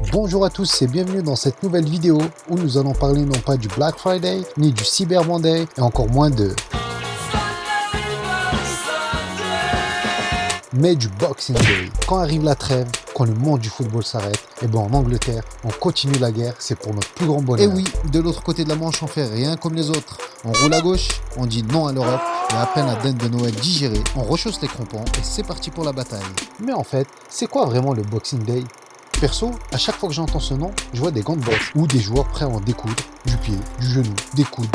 Bonjour à tous et bienvenue dans cette nouvelle vidéo où nous allons parler non pas du Black Friday, ni du Cyber Monday et encore moins mais du Boxing Day. Quand arrive la trêve, quand le monde du football s'arrête, et ben en Angleterre, on continue la guerre, c'est pour notre plus grand bonheur. Et oui, de l'autre côté de la Manche, on fait rien comme les autres. On roule à gauche, on dit non à l'Europe, et à peine la dinde de Noël digérée, on rechausse les crampons et c'est parti pour la bataille. Mais en fait, c'est quoi vraiment le Boxing Day ? Perso, à chaque fois que j'entends ce nom, je vois des gants de boxe ou des joueurs prêts à en découdre, du pied, du genou, des coudes.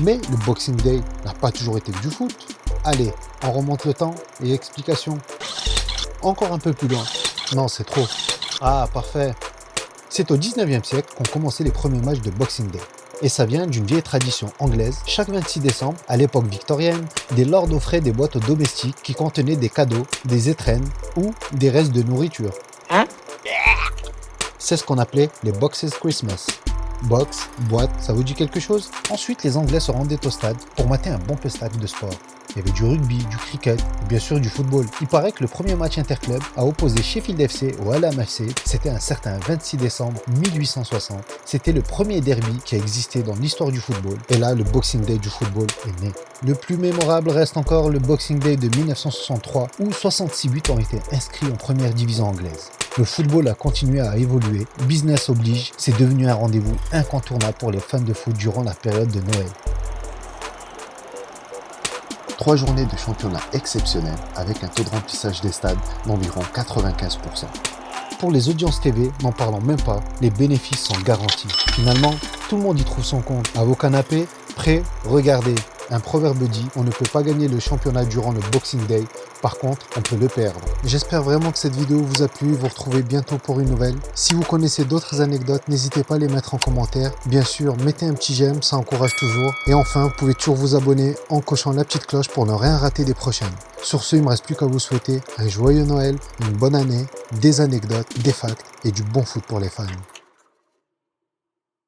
Mais le Boxing Day n'a pas toujours été que du foot. Allez, on remonte le temps et explication. Encore un peu plus loin. Non, c'est trop. Ah, parfait. C'est au 19e siècle qu'ont commencé les premiers matchs de Boxing Day. Et ça vient d'une vieille tradition anglaise. Chaque 26 décembre, à l'époque victorienne, des lords offraient des boîtes aux domestiques qui contenaient des cadeaux, des étrennes ou des restes de nourriture. C'est ce qu'on appelait les Boxes Christmas. Box, boîte, ça vous dit quelque chose? Ensuite, les Anglais se rendaient au stade pour mater un bon spectacle de sport. Il y avait du rugby, du cricket et bien sûr du football. Il paraît que le premier match interclub à opposer Sheffield FC au Hallam FC, c'était un certain 26 décembre 1860. C'était le premier derby qui a existé dans l'histoire du football. Et là, le Boxing Day du football est né. Le plus mémorable reste encore le Boxing Day de 1963 où 66 buts ont été inscrits en première division anglaise. Le football a continué à évoluer, business oblige, c'est devenu un rendez-vous incontournable pour les fans de foot durant la période de Noël. 3 journées de championnat exceptionnelles avec un taux de remplissage des stades d'environ 95%. Pour les audiences TV, n'en parlons même pas, les bénéfices sont garantis. Finalement, tout le monde y trouve son compte. À vos canapés, prêts, regardez. Un proverbe dit, on ne peut pas gagner le championnat durant le Boxing Day, par contre, on peut le perdre. J'espère vraiment que cette vidéo vous a plu, vous retrouvez bientôt pour une nouvelle. Si vous connaissez d'autres anecdotes, n'hésitez pas à les mettre en commentaire. Bien sûr, mettez un petit j'aime, ça encourage toujours. Et enfin, vous pouvez toujours vous abonner en cochant la petite cloche pour ne rien rater des prochaines. Sur ce, il ne me reste plus qu'à vous souhaiter un joyeux Noël, une bonne année, des anecdotes, des facts et du bon foot pour les fans.